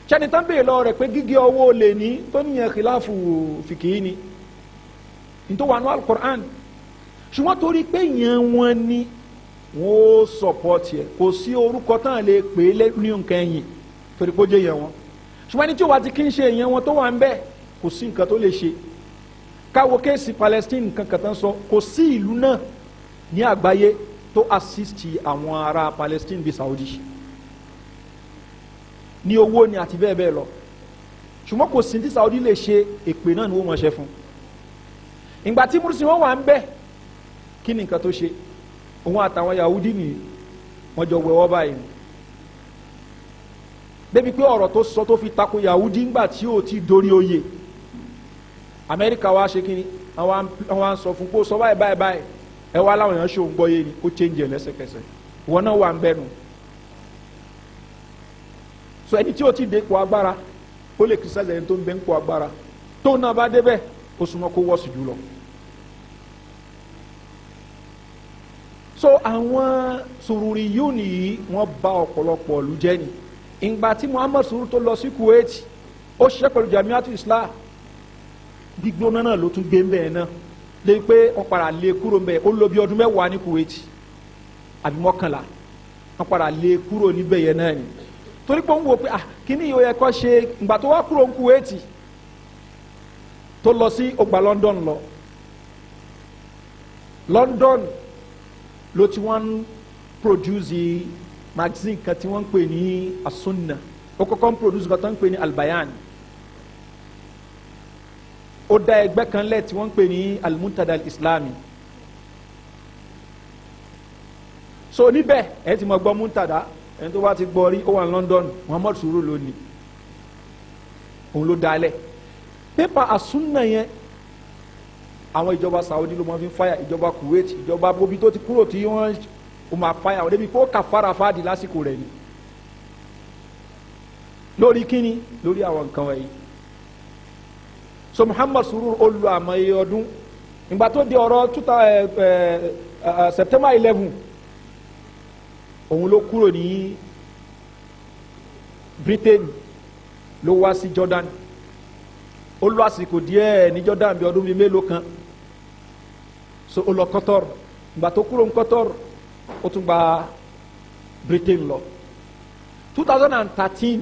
sẹ́ni tán bèèrè lọ rẹ̀ pé gígé ọwọ́ lè ní tó níyẹn khilafu fìkì ni nítorí wà ní al-Qur'an ṣùgbọ́n torí pé yẹn wọn ni wọ́n ó sọ̀pọ̀tì ẹ̀ kò sí orúkọ tán lè pè é ní nǹkan ẹ̀yìn torí pé ó jẹ́ yẹn wọn ṣùgbọ́n ẹni tí ó wà ti kí ń ṣe yẹn wọn tó wà ń bẹ́ẹ̀ kò sí nǹkan tó lè ṣe káwo kéèsì Palestine nǹkan kan tán sọ kò sí ìlú náà ní àgbáyé tó assist àwọn ará Palestine bíi Saudi ní owó ni àti bẹ́ẹ̀ bẹ́ẹ̀ lọ ṣùgbọ́n kò sí tí Saudi lè ṣe èpè náà ni wọ́n mọ̀ ṣe fún ìgbà tí Mursi wọn wà ń bẹ́ẹ̀ kí ni nǹkan tó ṣe òun àtàwọn Yahudi ni wọ́n jọ wẹ̀wọ́ báyìí débi pé ọ̀rọ̀ tó sọ tó fi tako Yahudi ńgbà tí ó ti dorí oyè Amẹ́ríkà wa ṣe kíni àwọn sọ fún kó sọ báyìí báyìí báyìí ẹ wá láwọn èèyàn ṣe òun gbọ́ yé ni kó change ẹ̀ lẹ́sẹ̀kẹsẹ̀ wọn náà wà ń bẹ́nu so ẹni tí ó ti dé ipò agbára ó lè kí sẹ́lẹ̀ ẹni tó ń bẹ ń pò agbára tó náà bá débẹ̀ ó súnmọ́ kó wọ́ọ̀sì jù lọ. so àwọn Sururiyun yìí wọ́n bá ọ̀pọ̀lọpọ̀ ìlú jẹ́ ni ìgbà tí Muhammad Surur tó lọ sí Kuwait ó ṣiṣẹ́ pẹ̀lú Jamiatu Islah gbígbóná náà ló tún gbé ń bẹ́ẹ̀ náà lé pé wọ́n padà lé kúrò ń bẹ́ẹ̀ ó lò bí ọdún mẹ́wàá ní Kuwait àbí mọ́kànlá wọ́n padà lé kúrò níbẹ̀ yẹn náà ni torí pé ń wo pé kíní yóò yẹ kó ṣe ìgbà tó wá kúrò ń Kuwait tó lọ sí ó gba London lọ London ló ti wọ́n produce magazine kan tí wọ́n ń pè ní As-Sunna ó kọ́kọ́ ń produce kan tó ń pè ní Al-Bayan ó dá ẹgbẹ́ kan lẹ̀ tí wọ́n ń pè ní Al-Muntada Al-Islami so níbẹ̀ ẹ ti mọ̀ gbọ́ Muntada ẹni tó bá ti gbọ́ rí ó wà ní London Muhammad Surur lónìí òun ló dálẹ̀ pépà As-Sunna yẹn àwọn ìjọba Saudi ló máa fi ń fáyà ìjọba Kuwait ìjọba bobi tó ti kúrò tí wọ́n ó máa fáyà ó débi kó kàfàrà fáàdì lásìkò rẹ̀ ni lórí kíni lórí àwọn nǹkan wọ̀nyí so Muhammad Surur ó lu àmọye ọdún ìgbà tó di ọ̀rọ̀ September 11 òun ló kúrò ní Britain ló wá sí Jordan ó lọ àsìkò díẹ̀ ní Jordan bí ọdún bíi mélòó kan so ó lọ Qatar ìgbà tó kúrò ní Qatar ó tún gba Britain lọ 2013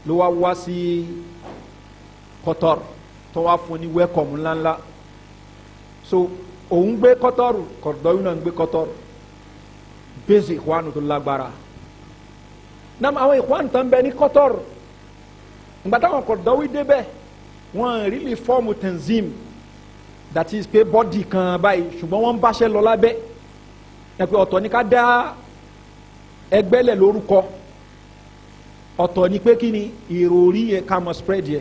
ló wá sí Qatar tó wá fún ní welcome ńláńlá so òun gbé Qatar Qaradawi náà ń gbé Qatar bẹ́sẹ̀ ìkwánu tó lágbára nam àwọn ìkwánu tó ń bẹ ní Qatar ìgbà táwọn Qaradawi débẹ̀ wọ́n really fọ́ọ̀mù tanzim that is pé bọ́dì kan báyìí ṣùgbọ́n wọ́n ń báṣẹ́ lọ lábẹ́ ẹ pé ọ̀tọ̀ ní ká dá ẹgbẹ́ lẹ̀ lórúkọ ọ̀tọ̀ ní pé kí ni ìròrí yẹn ká mọ̀ spread yẹ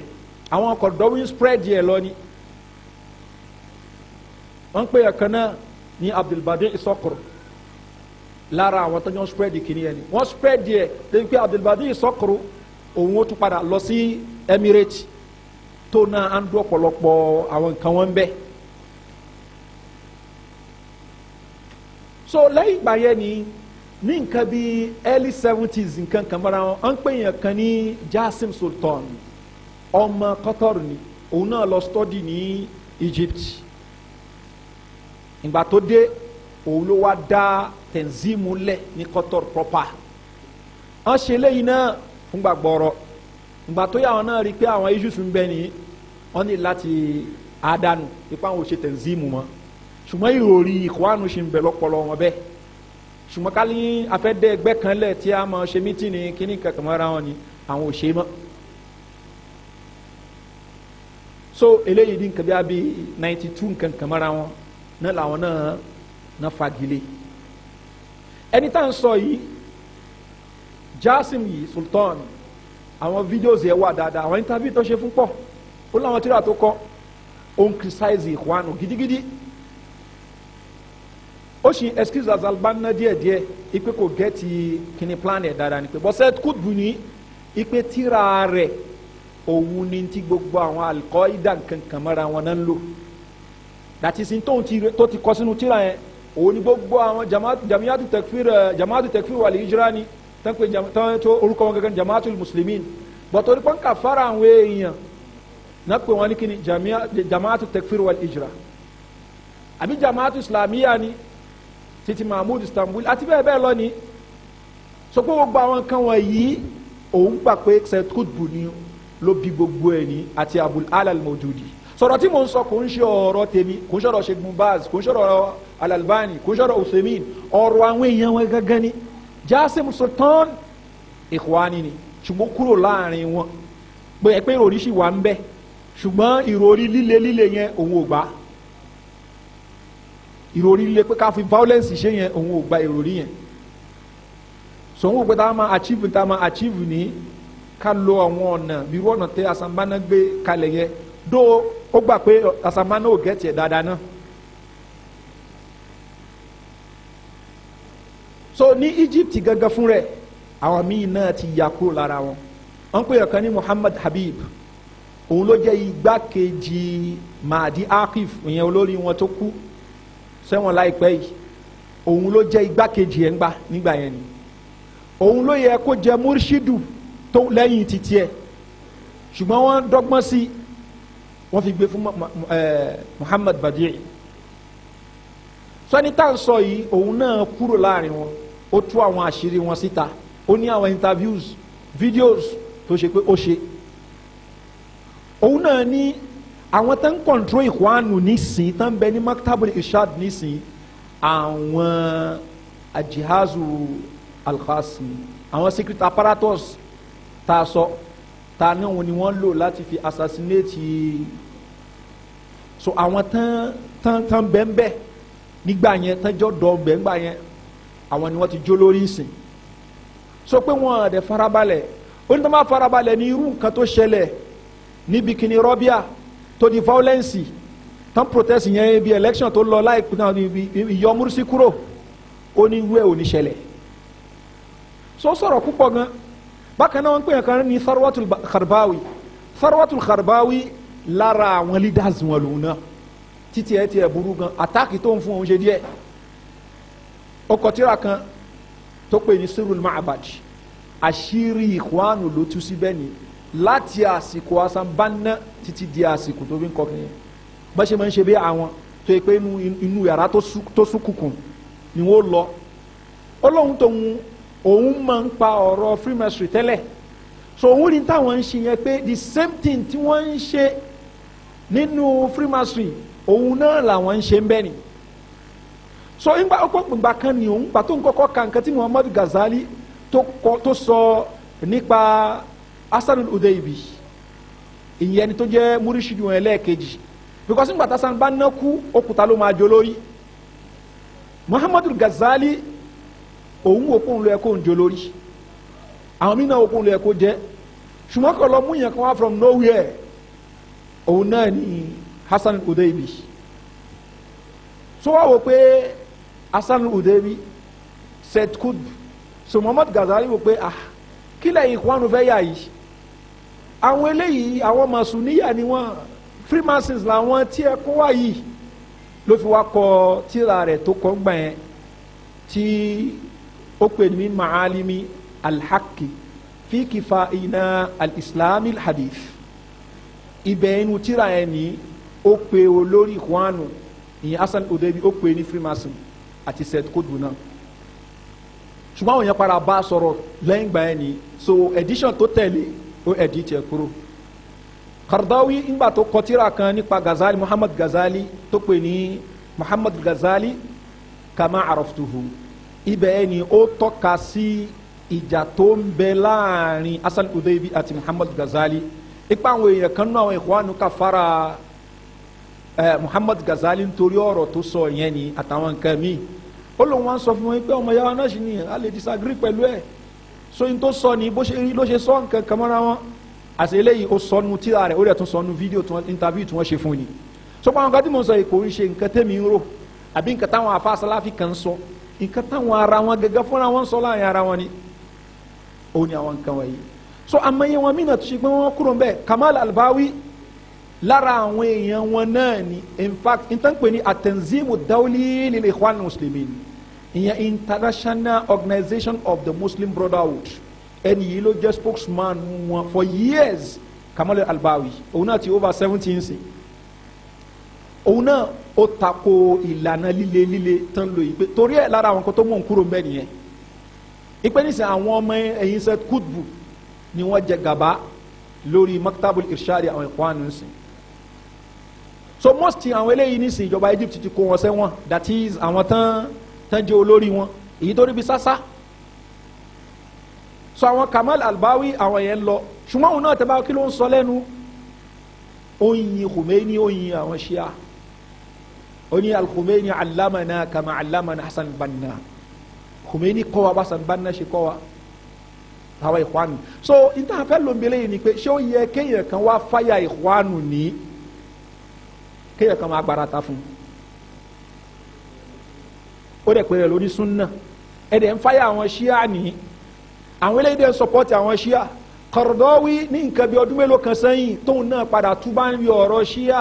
àwọn Qaradawi spread yẹ lọ ni wọ́n ń pè ẹ̀kan náà ní Abdulbadi Sokor lára àwọn tó ń spread kìíní yẹn ni wọ́n spread yẹ lẹ́yìn pé Abdulbadi Sokor òun ó tún padà lọ sí Emirates tó náà á ń dún ọ̀pọ̀lọpọ̀ àwọn nǹkan wọn bẹ́ẹ̀. so lẹ́yìn ìgbà yẹn ni ní nǹkan bíi early 70s nǹkan kan mọ́ra wọn à ń pè yẹn kan ní Jassim Sultan ọmọ Qatar ni òun náà lọ study ní Egypt ìgbà tó dé òun ló wá dá Tanzimu lẹ̀ ní Qatar proper wọ́n ṣe léyìn náà fúngbà gbọ́rọ̀ ìgbà tó yà wọn náà rí i pé àwọn issues ń bẹ nìyí wọ́n ní láti àdánù ipa àwọn ò ṣe Tanzimu mọ́ ṣùgbọ́n ìròrí ìkọ́wánu ṣì ń bẹ lọ́pọ̀lọ́ wọn bẹ́ẹ̀ ṣùgbọ́n ká ní afẹ́dẹ́ ẹgbẹ́ kan lẹ̀ tí a máa ṣe mítìnì kíní kankan mọ́ra wọn ni àwọn ò ṣe mọ́ so eléyìí ní nǹkan bí a bí 92 nǹkan kan mọ́ra wọn náà làwọn náà fagilé ẹni tá à ń sọ yìí Jassim yìí Sultan àwọn videos yẹ wà dáadáa àwọn interview tó ṣe fún pọ̀ ó láwọn tíra tó kọ ó ń criticize ìkwánu gidigidi ó sì excuse Al-Albani díẹ̀díẹ̀ ipe kò gẹ́tì kíní plan ẹ̀ dáadáa ni pé bọ́sẹ̀ kúdù ní ipe tíra rẹ̀ òun ni ti gbogbo àwọn Al-Qaida kankan mọ́ra wọn náà ń lò dàtí sin tó ti kọ sínú tíra yẹn òun ni gbogbo àwọn jamaatu takfir wal hijra ni tán pé orúkọ wọn gẹ́gẹ́ jamaatul muslimin bọ̀tọ̀ orí pọ́nkà fara àwọn èèyàn náà pé wọ́n ní kí ni jamaatul tekfir wal ijra àbí jamaatul islamiyya ni títí mahmud istanbul àti bẹ́ẹ̀ bẹ́ẹ̀ lọ ni so pé gbogbo àwọn kan wọ̀nyí òun gbà pé Sayyid Qutb ni ló bí gbogbo ẹ̀ ní àti Abul Ala al-Mawdudi sọ̀rọ̀ tí mo ń sọ kò ń ṣe ọ̀rọ̀ tèmi kò ń ṣọ̀rọ̀ Sheikh Bin Baz kò ń ṣọ̀rọ̀ Al-Albani kò ń ṣọ̀rọ̀ Uthaymin ọ̀rọ̀ àwọn èèyàn wọn gángan ni Jasim Sultan ikhwani ni ṣùgbọ́n kúrò láàrin wọn pé ìròrí sì wà ń bẹ ṣùgbọ́n ìròrí líle yẹn òun ò gbà ìròrí líle pé ká fi violence ṣe yẹn òun ò gbà ìròrí yẹn so òun ò pé tá a máa achieve ní ká lo àwọn ọ̀nà bí irú ọ̀nà tẹ Asambana gbé kalẹ̀ yẹn dó ó gbà pé Asambana ò gẹ̀ tiẹ̀ dáadáa náà. so ní Egypt gángan fún rẹ̀ àwọn míì náà ti yà kúrò lára wọn wọn pè ọ̀kan ní Muhammad Habib òun ló jẹ́ igbákejì Mahdi Akif ìyẹn olórí wọn tó kú sẹ́wọ̀n láìpẹ́ yìí òun ló jẹ́ igbákejì ẹ̀ nígbà yẹn ni òun ló yẹ kó jẹ́ murshidu tó lẹ́yìn títí ẹ̀ ṣùgbọ́n wọ́n dọ́gbọ́n sí wọ́n fi gbé fún Muhammad Badi'i sọ́ni tá à ń sọ yìí òun náà kúrò láàrin wọn ó tú àwọn àṣírí wọn síta ó ní àwọn interviews videos tó ṣe pé ó ṣe òun náà ní àwọn tó ń control Ikhwanu nísìn tó ń bẹ ní Maktabul Irshad nísìn àwọn ajihazu al-khas àwọn secret apparatus tá a sọ tá a ní wọn ni wọ́n lò láti fi assassinate so àwọn tán bẹ́ẹ̀ nígbà yẹn tán jọ dọ̀ bẹ́ẹ̀ nígbà yẹn àwọn ni wọ́n ti jó lórí ìsìn so pé wọ́n dẹ̀ farabalẹ̀ onítọ́mọ́ farabalẹ̀ ní irú nǹkan tó ṣẹlẹ̀ níbi kíní rọ́bíà tó di violence tán protest yẹn bí election tó lọ láìpẹ́ náà ìyọ Mursi kúrò ó ní irú ẹ̀ ò ní ṣẹlẹ̀ so sọ̀rọ̀ púpọ̀ gan bákan náà wọ́n pè é kan ní Tharwatul Kharbawi lára àwọn leaders wọn lòun náà títí ẹ tiẹ̀ burú gan àtàkì tó ń fún òun ṣe díẹ̀ ó kọ tírà kan tó pè ní Sirrul Ma'bad àṣírí Ikhwanu ló tú síbẹ̀ ni láti àsìkò Asambana títí di àsìkò tó fi ń kọ kìnìyàn bá ṣe máa ń ṣe bí àwọn tó yẹ pé inú yàrá tó súnkùnkùn ni wọ́n lọ Ọlọ́run tóun òun máa ń pa ọ̀rọ̀ Freemasonry tẹ́lẹ̀ so òun rí táwọn ń ṣe yẹn pé the same thing tí wọ́n ń ṣe nínú Freemasonry òun náà làwọn ń ṣe ń bẹ́ ni so ìgbà kan ni òun gbà tó ń kọ́kọ́ ka nǹkan tí Muhammad Ghazali tó sọ nípa Hasan al-Udaybi ìyẹn ni tó jẹ́ múrísìdì wọn ẹlẹ́ẹ̀kejì because nígbà tásán bá ná kú òkúta ló máa jó lórí Muhammad Ghazali òun wò kóun lọ ẹ kóun jó lórí àwọn mí náà wò kóun lọ ẹ kó jẹ ṣùgbọ́n kọ́ lọ mú yẹn kan wá from nowhere òun náà ni Hasan al-Udaybi so wá wò pé Hasan al-Udaybi Sayyid Qutb so Muhammad Ghazali wò pé kí lẹ́yìn Ikhwanu fẹ́ yà yìí àwọn eléyìí àwọn Masuniya ni wọ́n Freemasons làwọn tí ẹ kó wá yìí ló fi wá kọ tírà rẹ̀ tó kọ́ gbà yẹn tí ó pè ní Ma'alimi al-Haqqi fi Kifa'ina al-Islami al-Hadith ibẹ̀ inú tírà yẹn ni ó pe olórí Ikhwanu ìyẹn Hasan al-Udaybi ó pe ní Freemason àti Sayyid Qutb náà ṣùgbọ́n àwọn yẹn para bá sọ̀rọ̀ lẹ́yìn gbà yẹn ni so edition tó tẹ̀lé ó edit ẹ̀ kúrò Qaradawi ńgbà tó kọ tírà kan nípa Ghazali Muhammad Ghazali tó pè ní Muhammad Ghazali kama araftuhu ibẹ̀ ni ó tọ́ka sí ìjà tó ń bẹ láàrin Hasan al-Udaybi àti Muhammad Ghazali ipa àwọn èèyàn kan náà àwọn Ikhwanu ká fara Muhammad Ghazali nítorí ọ̀rọ̀ tó sọ yẹn ni àtàwọn nǹkan míì ó lóun wá ń sọ fún wọn pé ọmọ yàrá náà sì ni a lè disagree pẹ̀lú ẹ̀ so n tó sọ ni bó ṣe rí ló ṣe sọ nǹkan kan mọ́ra wọn àti eléyìí ó sọ nu tíra rẹ̀ ó dẹ̀ tún sọ nu fídíò interview tí wọ́n ṣe fún ni so pàwọn kan tí mo sọ yìí kò ń ṣe nǹkan tẹ́mi ń rò àbí nǹkan táwọn afa Salafi kan sọ nǹkan táwọn ara wọn gẹ́gẹ́ fúnra wọn sọ láàrin ara wọn ni ó ní àwọn nǹkan wọ̀nyí so àmọye wọn mí náà tó ṣe pé wọn kúrò bẹ́ẹ̀ Kamal Albawi lára àwọn èèyàn wọn náà ni in fact n tán pè ní at-tanzimu dawli lil Ikhwan al-Muslimin ìyẹn International Organization of the Muslim Brotherhood ẹni yìí ló jẹ́ spokesman wọn for years. Kamal al-Albawi òun náà ti over 17 sí òun náà ó tako ìlànà líle tán lò yìí pé torí ẹ̀ lára àwọn kan tó mú un kúrò mbẹ́ nìyẹn ìpè nísìnyí àwọn ọmọ ẹ̀yìn sẹ́ kúdùbù ni wọ́n jẹ gàba lórí maktabul irshadi àwọn Ikhwanu sí so most àwọn eléyìí nísìnyí ìjọba Egypt ti kó wọn sẹ́wọ̀n that is àwọn tán jẹ́ olórí wọn èyí tó rí bí sásá so àwọn Kamal al-Albawi àwọn yẹn lọ ṣùgbọ́n òun náà tẹ́ bá kí ló ń sọ lẹ́nu oyin Khomeini oyin àwọn Shia oyin al-Khomeini allamana kama allamana Hassan Banna Khomeini kọ́ wa bá Hassan Banna ṣe kọ́ wa àwọn Ikhwanu so ìtàn fẹ́ lóńbélé yìí ni pé ṣé ó yẹ kéèyàn kan wá fáyà Ikhwanu ní kéèyàn kan máa gbára ta fún ó dẹ̀ pé rẹ̀ lórí súnà ẹ̀dẹ̀ ń fáyà àwọn Shia ní àwọn eléyìí dẹ̀ ń sọpọ́tì àwọn Shia Qaradawi ní nǹkan bí ọdún mélòó kan sẹ́yìn tóun náà padà túbá ń yọ ọ̀rọ̀ Shia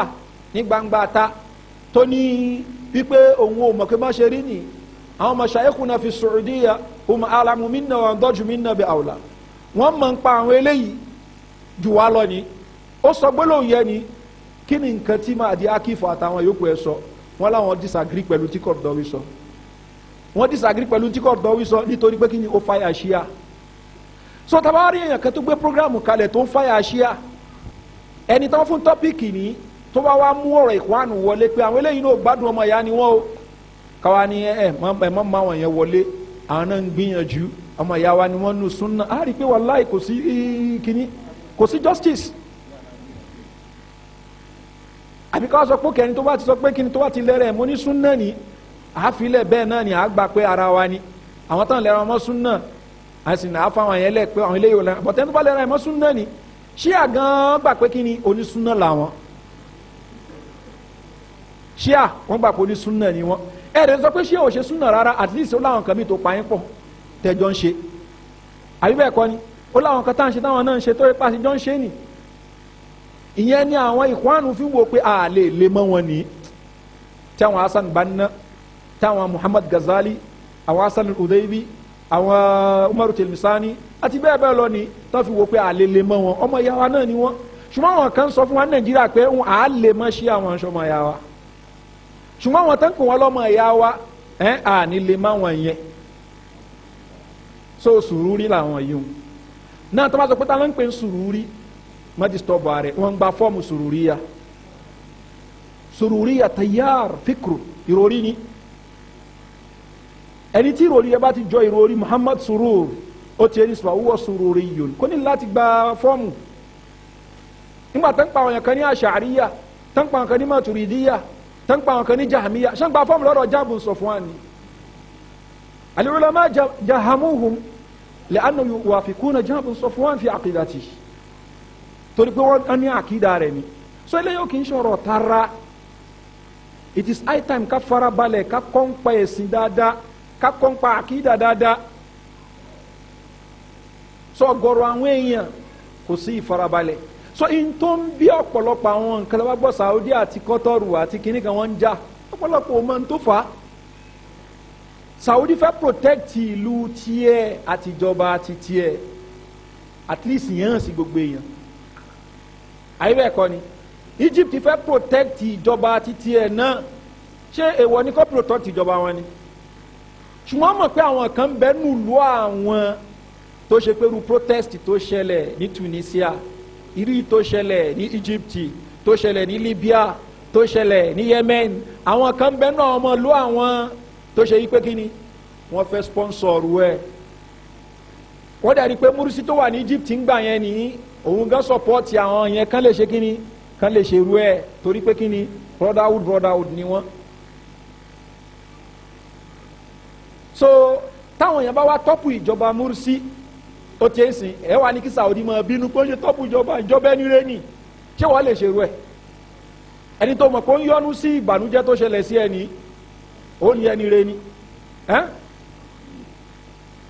ní gbangba ta tó ní wípé òun ò mọ̀ pé má ṣe rí ni àwọn mashayikhuna fi Saudiya hum a'lamu minna wa andaju minna bi awla wọ́n mọ̀ ń pa àwọn eléyìí jù wá lọ ni ó sọ gbólóhùn yẹn ni kí ni nǹkan tí Mahdi Akif àtàwọn yòókù ẹ̀ sọ wọ́n láwọn disagree pẹ̀lú tí Qaradawi sọ wọ́n disagree pẹ̀lú tí Qaradawi sọ nítorí pé kí ni ó fàyà Shia so tabari èèyàn kan tó gbé programu kalẹ̀ tó ń fàyà Shia ẹni tó ń fún tọ́pìkì ní tó bá wá mú ọ̀rọ̀ Ikhwanu wọlé pé àwọn eléyìí náà gbádùn ọmọ ìyá ni wọ́n o káwa ni mọ́ máa wọ̀n yẹn wọlé àwọn náà ń gbìyànjú ọmọ ìyá wa ni wọ́n nù súnà á rí i pé wàláì kò sí kíní kò sí justice àbí ká sọ pé kẹ́ni tó bá ti sọ pé kíni tó bá ti lẹ́rẹ̀ mọ́ ní súnà ni àáfilẹ̀ bẹ́ẹ̀ náà ni àá gbà pé ara wa ni àwọn táwọn lẹ́rẹ̀ ọmọ súnà àsìn náà fáwọn yẹn lẹ pé àwọn eléyìí ò lẹ́rìn bọ̀tẹ́ tó bá lẹ́rìn àìmọ́ súnà ni Shia gan gbà pé kí ni onísúnà làwọn Shia wọ́n gbà pé onísúnà ni wọ́n ẹ̀rẹ́ sọ pé Shia ò ṣe súnà rárá at least ó láwọn kan mi tó pa yín pọ̀ tẹ́jọ́ ń ṣe àbí bẹ́ẹ̀ kọ́ ni ó láwọn kan tá à ń ṣe táwọn náà ń ṣe tó yẹ pàṣẹ jọ ń ṣe ni ìyẹn ni àwọn Ikhwanu fi wò pé a lè mọ́ wọn ní tí àwọn Hassan Banna tí àwọn Muhammad Ghazali àwọn Hassan al-Udaybi àwọn Umaru Tilmisani àti bẹ́ẹ̀ bẹ́ẹ̀ lọ ni tó fi wo pé àlele mọ́ wọn ọmọ ìyá wa náà ni wọ́n ṣùgbọ́n àwọn kan sọ fún wa ní Nàìjíríà pé wọn àlè mọ́ sí àwọn ọmọ ìyá wa ṣùgbọ́n àwọn tán kò wọ́n lọ́mọ ìyá wa àní lè má wọn yẹn so sùúrù làwọn yìí náà tó bá sọ pé ta ló ń pè ń sùúrù má disturb rẹ̀ wọ́n gba fọ́ọ̀mù sùúrù tayyar fikru ìròrí ni ẹni tí ìròrí yẹn bá ti jọ ìròrí Muhammad Surur ó ti ẹni sọ wúwọ́ sururiyun kò ní láti gba fọ́ọ̀mù nígbà tán pa àwọn yẹn kan ní Ash'ariyya tán pa àwọn kan ní Maturidiyya tán pa àwọn kan ní Jahmiyya ṣé ń gba fọ́ọ̀mù lọ́dọ̀ Jahmu Safwan ni al-ulama jahamuhum li'annahu yuwafiquna Jahmu Safwan fi aqidatihi torí pé wọ́n ní àkídà rẹ̀ ni so eléyìí kì í ṣọ̀rọ̀ tara it is high time ká fara balẹ̀ ká kọ́ ń pa ẹ̀sìn dáadáa ká kọ́ ń pa àkídà dáadáa so ọ̀gọ̀rọ̀ àwọn èèyàn kò sí ìfarabalẹ̀ so in tó ń bí ọ̀pọ̀lọpọ̀ àwọn nǹkan lọ́wọ́ gbọ́ Saudi àti Kọ́tọ́rù àti kìnnì kan wọ́n ń jà ọ̀pọ̀lọpọ̀ ọmọ tó fà á Saudi fẹ́ protect ìlú tiẹ̀ àtijọba àti tiẹ̀ at least yẹn hàn sí gbogbo èèyàn àyè bẹ́ẹ̀ kọ́ ni Egypt fẹ́ protect ìjọba àti tiẹ̀ náà ṣé èèwọ̀ ni kó protect ìjọba wọn ni ṣùgbọ́n mọ̀ pé àwọn kan bẹ́ẹ̀ nùlú àwọn tó ṣe pé irú protest tó ṣẹlẹ̀ ní Tunisia irú tó ṣẹlẹ̀ ní Egypt tó ṣẹlẹ̀ ní Libya tó ṣẹlẹ̀ ní Yemen àwọn kan bẹ́ẹ̀ náà ọmọ lú àwọn tó ṣe yí pé kí ni wọ́n fẹ́ sponsor ẹ̀ wọ́n dàrí pé Mursi tó wà ní Egypt ń gbà yẹn ní òun gan support àwọn yẹn kán lè ṣe kí ni kán lè ṣe irú ẹ̀ torí pé kí ni brotherhood ni wọ́n. so táwọn yẹn bá wá tọ́pù ìjọba Mursi ó ti ń sìn ẹ wà ní kí Saudi máa bínú pé ó ṣe tọ́pù ìjọba ẹni rẹ ni ṣé wọ́n lè ṣe irú ẹ̀ ẹni tó mọ̀ pé ó ń yọnu sí ìbànújẹ́ tó ṣẹlẹ̀ sí ẹni ó ní ẹni rẹ ni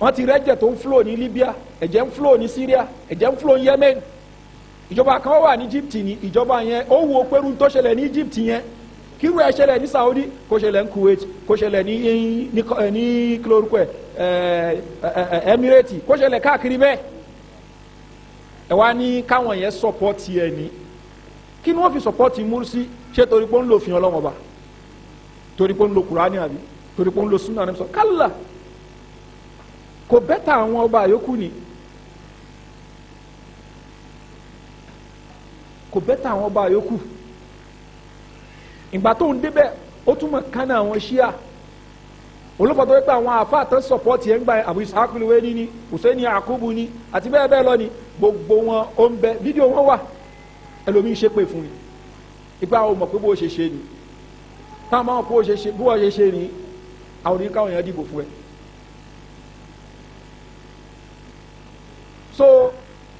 wọ́n ti rẹ́jẹ̀ tó ń flow ní Libya ẹ̀jẹ̀ ń flow ní Syria ẹ̀jẹ̀ ń flow ní Yemen ìjọba kan wà ní Egypt ní ìjọba yẹn ó wo pẹ̀lú tó ṣẹlẹ̀ ní Egypt yẹn kí irú ẹ̀ ṣẹlẹ̀ ní Saudi kó ṣẹlẹ̀ ní Kuwait kó ṣẹlẹ̀ ní kílórúkọ Emirati kó ṣẹlẹ̀ káàkiri bẹ́ẹ̀ ẹ wá ní káwọn yẹn sọpọ́tì ẹ ní kí ni wọ́n fi sọpọ́tì Mursi ṣé torí pé ó ń lo òfin Ọlọ́run Ọba torí pé ó ń lo Kùránì àbí torí pé ó ń lo súnà ní sọ kálá kò bẹ́tà àwọn ọba àyókù ni kò bẹ́tà àwọn ọba àyókù ìgbà tó ń débẹ̀ ó túmọ̀ kánà àwọn ṣíà olùkọ́ tó wípé àwọn àfáà tó sọpọ́tì ẹ̀ ń gba Abu Ishaq al-Huwaini ní Hussein Yakubu ní àti bẹ́ẹ̀ bẹ́ẹ̀ lọ ni gbogbo wọn ó ń bẹ fídíò wọn wà ẹlòmíín ṣe pé fún mi ipa àwọn ọmọ pé bó ṣe ṣe ni táwọn máa ń kó bó ṣe ṣe ni àwọn oníkàwọn èèyàn dìbò fún ẹ. so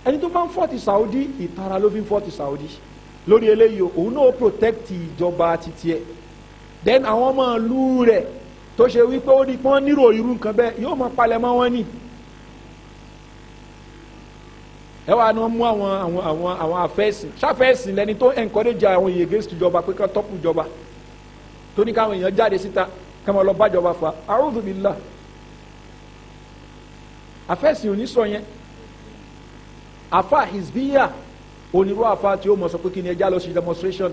ẹni tó bá ń fọ́ọ̀tì Saudi ìtara ló fi ń fọ́ọ̀tì Saudi lórí eléyìí òun náà protect ìjọba títí ẹ then àwọn ọmọ ìlú rẹ̀ tó ṣe wípé ó rí pọ́n nírò irú nǹkan bẹ́ẹ̀ yóò máa palẹ̀ mọ́ wọn ní. ẹ wá ní wọ́n mú àwọn afẹ́sìn ṣàfẹ́sìn lẹni tó encourage àwọn èèyàn against ìjọba pé ká tọ́pù ìjọba tó ní káwọn èèyàn jáde síta ká máa lọ bá ìjọba fà a'udhu billah afẹ́sìn ò ní sọ yẹn afa hizbiya onírú afa tí ó mọ̀ sọ pé kí ni ẹja lọ sí demonstration.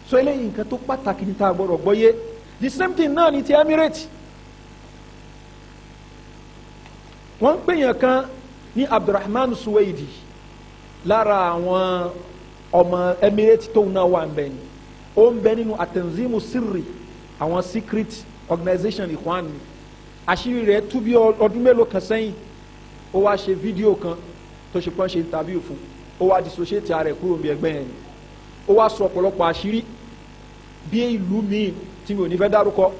so eléyìí nǹkan tó pàtàkì ní tá a gbọ́dọ̀ gbọ́yé the same thing náà ní ti Emirates wọ́n ń pèyàn kan ní Abdulrahman Suwaidi lára àwọn ọmọ Emirates tóun náà wà ń bẹ ni ó ń bẹ nínú Atanzimu Sirri àwọn secret organization Ikhwan ni àṣírí rẹ̀ tú bí ọdún mélòó kan sẹ́yìn ó wá ṣe fídíò kan tó ṣe pọ́n ṣe interview fún ó wá dissociate ara rẹ̀ kúrò ní ẹgbẹ́ yẹn ni ó wá sọ ọ̀pọ̀lọpọ̀ àṣírí bí ìlú míì tí mi ò ní fẹ́ dárúkọ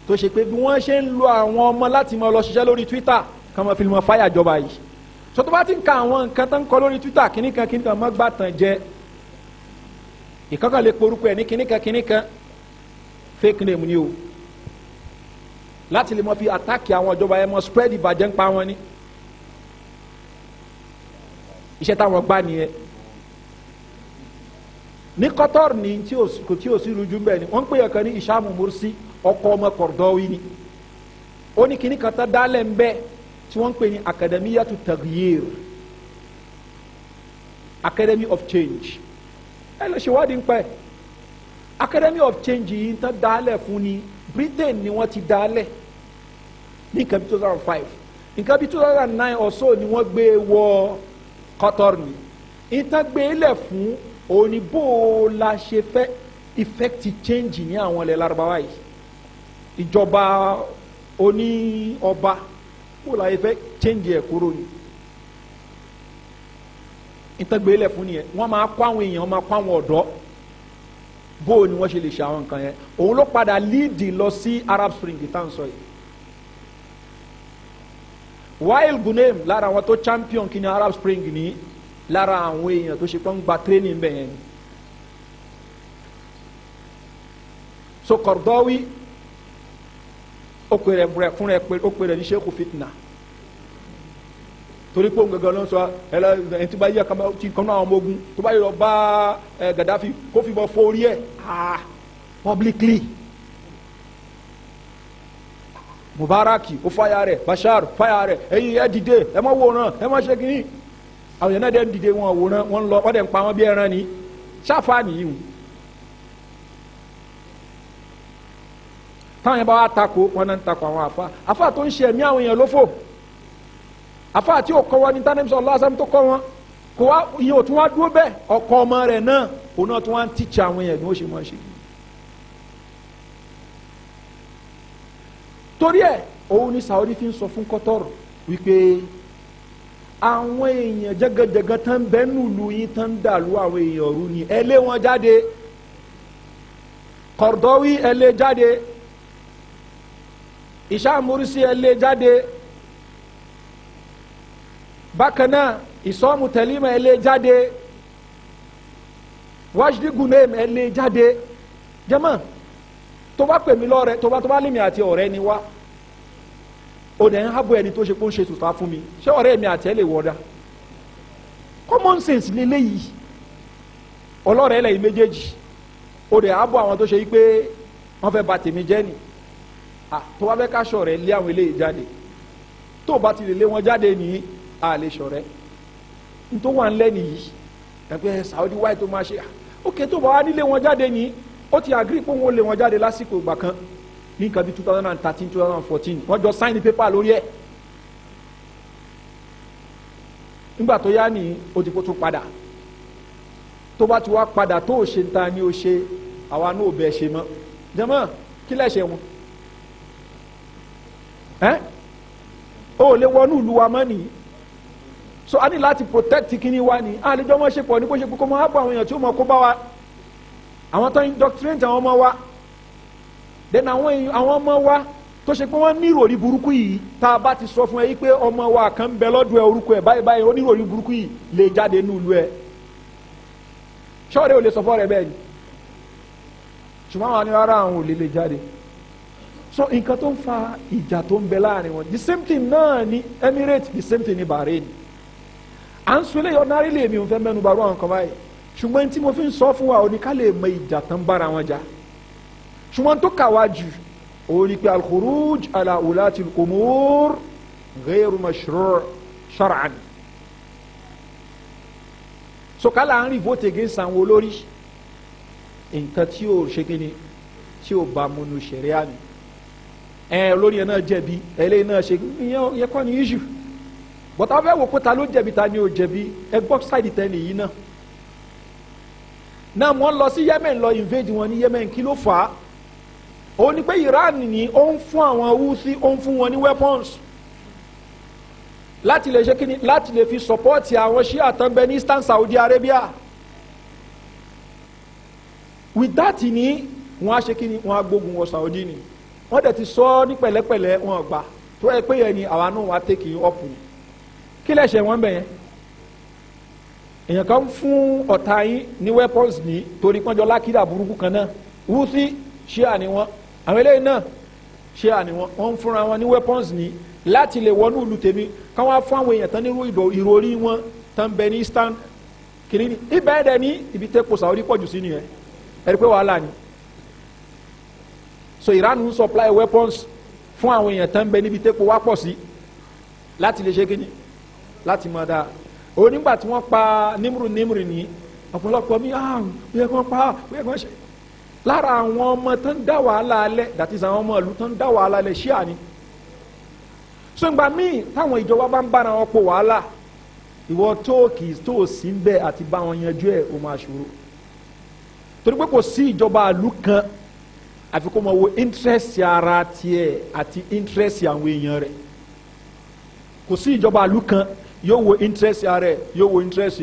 tó ṣe pé bí wọ́n ṣe ń lo àwọn ọmọ láti máa lọ ṣiṣẹ́ lórí Twitter ká máa fi mọ fáyà jọba yìí so tó bá ti ń ka àwọn nǹkan tó ń kọ lórí Twitter kíníkan má gbà tàn jẹ ìkankan lè porúkọ ẹ̀ ní kíníkan fake name ni o láti lè mọ fi àtàkì àwọn ìjọba yẹn mọ spread ìbàjẹ́ ń pa wọn ní iṣẹ́ táwọn gbá nìyẹn ní Qatar ní tí ò sí rújú bẹ́ẹ̀ ni wọ́n ń pè é kan ní Isham Mursi ọkọ ọmọ Qaradawi ni ó ní kíní kan tá dálẹ̀ ń bẹ́ẹ̀ tí wọ́n ń pè ní Akademiyatu Taghyir Academy of Change ẹ lọ ṣe wádìí ń pẹ́ Academy of Change yìí ń tán dálẹ̀ fún ni Britain ni wọ́n ti dálẹ̀ ní nǹkan bí 2005 nǹkan bí 2009 or so ni wọ́n gbé wọ Qatar ni ìtàn gbé lẹ̀ fún òní bó o la ṣe fẹ́ effect change ní àwọn ilẹ̀ Lárúbáwá yìí ìjọba oní ọba bó o la ṣe fẹ́ change ẹ̀ kúrò ní ìtàn gbé lẹ̀ fún nìyẹn wọ́n máa kọ́ àwọn èèyàn wọ́n máa kọ́ àwọn ọ̀dọ́ bó o ni wọ́n ṣe lè ṣe àwọn nǹkan yẹn òun ló padà lead lọ sí Arab Spring tá à ń sọ yìí Wael Ghunem lára àwọn tó champion kí ni Arab Spring ní lára àwọn èèyàn tó ṣe pé ń gba training bẹ́ẹ̀ yẹn so Qaradawi ó pè rẹ̀ fún rẹ̀ ó pè rẹ̀ ní Sheikh Fitna torí pé òun gẹ́gẹ́ ló ń sọ ẹni tí bá yẹ kí kan náà ọmọ ogun tó bá yẹ lọ bá Gaddafi kó fi bọ́ fórí ẹ̀ publicly Mubaraki ó fáyà rẹ̀ Bashar fáyà rẹ̀ ẹ̀yin ẹ̀ dìde ẹ̀ má wòran ẹ̀ má ṣe kìíní àwọn yẹn náà dẹ̀ ń dìde wọn wòran wọn lọ wọ́n dẹ̀ ń pa wọn bí ẹran ni ṣáfà nìyí táwọn yẹn bá wá takò wọn náà ń takò àwọn àfa tó ń ṣe ẹ̀mí àwọn èèyàn lófò àfa tí ò kọ́ wọn ní tánẹ́bí sọ lọ́sàn tó kọ́ wọn kò wá iye òtún wá dúró bẹ́ẹ̀ ọkọ ọmọ rẹ̀ náà òun náà tún wá ń tíṣà àwọn èèyàn ní ó ṣe máa ṣe. torí ẹ̀ òun ni Saudi fi ń sọ fún Qatar wípé àwọn èèyàn jẹgẹjẹgẹ tán bẹ́ẹ̀ nùlù yín tán dàlú àwọn èèyàn rú ni ẹ lé wọn jáde Qaradawi ẹ lé jáde Isham Mursi ẹ lé jáde bákan náà Ìsọ́mù Tẹ̀límà ẹ lé jáde Wajdi Ghunem ẹ lé jáde jẹ́mọ́ tó bá pè mí lọ́rẹ́ tó bá lé mi àti ọ̀rẹ́ ni wá ó dẹ̀ ń hábọ̀ ẹni tó ṣe pé ó ń ṣe tùtà fún mi ṣé ọ̀rẹ́ mi àti ẹ lè wọ́dà common sense lélẹ́yìí ọlọ́rẹ̀ ẹlẹ́yìn méjèèjì ó dẹ̀ àbọ̀ àwọn tó ṣe yí pé wọ́n fẹ́ bà tèmi jẹ́ ni tó wá fẹ́ ká ṣọ̀rẹ́ lé àwọn eléyìí jáde tó bá ti lè lé wọn jáde ní àlè ṣọ̀rẹ́ nítorí wọn lẹ́ nìyí ẹgbẹ́ Saudi wáyé tó máa ṣe ókè tó bá wá nílé wọn jáde ní ó ti agree pé wọn ò lé wọn jáde lásìkò ìgbà kan ní nǹkan bí 2013 2014 wọ́n jọ sign paper lórí ẹ̀ nígbà tó yá ní ó ti kó tún padà tó bá ti wá padà tó ṣe ń ta ni ó ṣe àwa náà bẹ̀ ṣe mọ́ jẹ́mọ́ kí lẹ́ṣẹ̀ wọn ó lè wọnú ìlú wa mọ́ nìyí so a ní láti protect kíní wa ní àlejò ọmọ ṣe pọ̀ ní kó ṣe kókó máa bọ̀ àwọn èèyàn tí ó mọ̀ kó bá wa àwọn tó ń doctrine àwọn ọmọ wa then àwọn ọmọ wa tó ṣe pé wọ́n ní ìròrí burúkú yìí tá a bá ti sọ fún ẹ yìí pé ọmọ wa kan bẹ lọ́dọ̀ ẹ orúkọ ẹ báyìí báyìí ó ní ìròrí burúkú yìí lè jáde ní ìlú ẹ ṣọ́ọ̀rẹ́ ò lè sọ fọ́ rẹ bẹ́ẹ̀ ni ṣùgbọ́n àwọn ará àwọn ò lè jáde so nǹkan tó ń fa ìjà tó ń bẹ láàrin wọn the same thing náà ní Emirates the same thing ní Bahrain à ń sọ eléyìí ọ̀nàrí lè mi ò fẹ́ mẹ́nu bàrú àwọn kan báyìí ṣùgbọ́n tí mo fi ń sọ fún wa òní ká lè mọ ìjà tán bára wọn jà ṣùgbọ́n tó kà wá jù òní pé al-khuruj ala ulati al-umur ghayru mashru' shar'an so ká là ń rí vote against àwọn olórí nǹkan tí ó ṣe kíni tí ó bá múnú ṣẹ̀ríà ni olórí yẹn náà jẹ̀bi ẹlẹ́yìn náà ṣe ìyẹn kọ́ ni issue bọ́tà fẹ́ wò pé ta ló jẹ̀bi ta ni ò jẹ̀bi ẹgbọ́ side tẹ́ni yìí náà wọ́n lọ sí Yemen lọ invade wọn ní Yemen kí ló fà á ó ní pé Iran ni ó ń fún àwọn Houthi ó ń fún wọn ní weapons láti lè ṣe kíni láti lè fi support àwọn Shia tán bẹ ní Eastern Saudi Arabia with that ni wọ́n á ṣe kíni wọ́n á gbógun wọ Saudi ni wọ́n dẹ̀ ti sọ ní pẹ̀lẹ́pẹ̀lẹ́ wọn gbà tó ẹ pé yẹn ni àwa náà wá take you up ni kí lẹ́sẹ̀ wọ́n bẹ̀ yẹn èèyàn kan fún ọ̀tá yín ní weapons ní torí pọ́njọ́ lákìdá burúkú kan náà Houthi Shia ni wọ́n àwọn eléyìí náà Shia ni wọ́n ń fúnra wọn ní weapons ní láti lè wọnú ìlú tèmi káwọn á fún àwọn èèyàn tán nírú ìròrí wọn tán bẹ ní Eastern kìnìún ibẹ̀ dẹ̀ ní ibi tẹ́kọ̀ Saudi pọ̀jù sí nìyẹn ẹ̀rí pé wàhálà ni so Iran ń supply weapons fún àwọn èèyàn tán bẹ níbi tẹ́kọ̀ wá pọ̀ sí láti lè ṣe kíni láti mọ̀ dáa òun nígbà tí wọ́n pa Nimru ní ọ̀pọ̀lọpọ̀ mi yẹ kó pa yẹ kó ṣe lára àwọn ọmọ tó ń dá wàhálà alẹ́ that is àwọn ọmọ ìlú tó ń dá wàhálà alẹ́ Shia ni so ìgbà míì táwọn ìjọba bá ń bára wọn pọ̀ wàhálà ìwọ tó sí ń bẹ àti bá wọn yanjú ẹ̀ ó máa ṣòro torí pé kò sí ìjọba ìlú kan àfi kó mọ wo interest ara tiẹ̀ àti interest àwọn èèyàn rẹ̀ kò sí ìjọba ìlú kan yóò wo interest ara ẹ̀ yóò wo interest